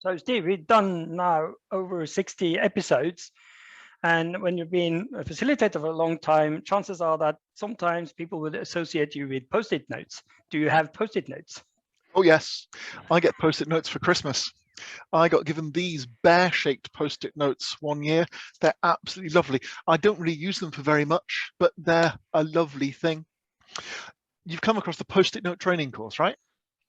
So Steve, we've done now over 60 episodes. And when you've been a facilitator for a long time, chances are that sometimes people would associate you with post-it notes. Do you have post-it notes? Oh yes, I get post-it notes for Christmas. I got given these bear-shaped post-it notes one year. They're absolutely lovely. I don't really use them for very much, but they're a lovely thing. You've come across the post-it note training course, right?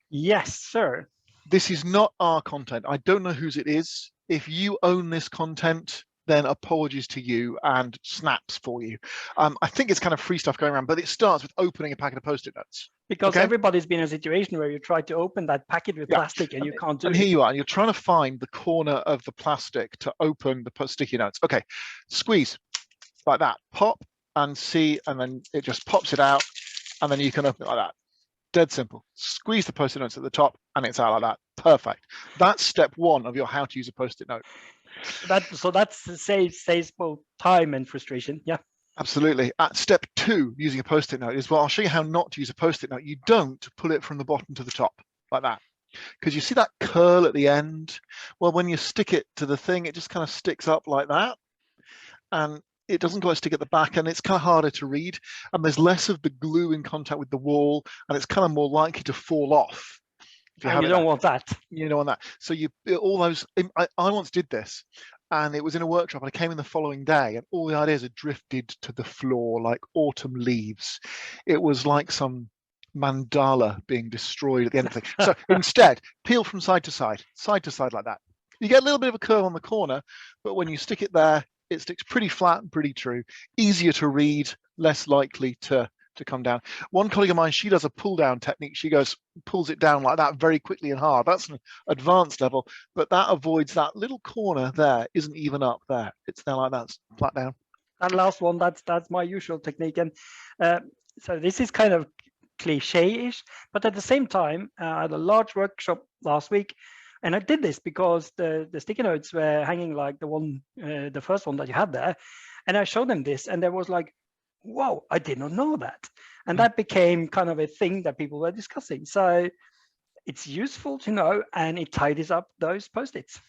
Yes, sir. This is not our content. I don't know whose it is. If you own this content, then apologies to you and snaps for you. I think it's kind of free stuff going around, but it starts with opening a packet of post-it notes. Because Okay. everybody's been in a situation where you try to open that packet with plastic and you can't do it. And here you are, and you're trying to find the corner of the plastic to open the sticky notes. Okay, squeeze like that, pop and see, and then it just pops it out, and then you can open it like that. Dead simple. Squeeze the post-it notes at the top, and it's out like that. Perfect. That's step one of your how to use a post-it note. So that saves both time and frustration. Yeah. Absolutely. At step two, using a post-it note is, well, I'll show you how not to use a post-it note. You don't pull it from the bottom to the top like that. Because you see that curl at the end? Well, when you stick it to the thing, it just kind of sticks up like that. And it doesn't quite stick at the back, and it's kind of harder to read. And there's less of the glue in contact with the wall, and it's kind of more likely to fall off. And you don't want that. You don't want that. So all those, I once did this, and it was in a workshop, and I came in the following day, and all the ideas had drifted to the floor like autumn leaves. It was like some mandala being destroyed at the end of the thing. So instead, peel from side to side like that. You get a little bit of a curl on the corner, but when you stick it there, it sticks pretty flat and pretty true. Easier to read, less likely to come down. One colleague of mine, she does a pull down technique. She pulls it down like that very quickly and hard. That's an advanced level, but that avoids that little corner there isn't even up there. It's there like that, flat down. And last one, that's my usual technique. And so this is kind of cliche-ish, but at the same time, I had a large workshop last week, and I did this because the sticky notes were hanging like the first one that you had there, and I showed them this, and there was like, whoa, I did not know that. And that became kind of a thing that people were discussing. So it's useful to know, and it tidies up those post-its.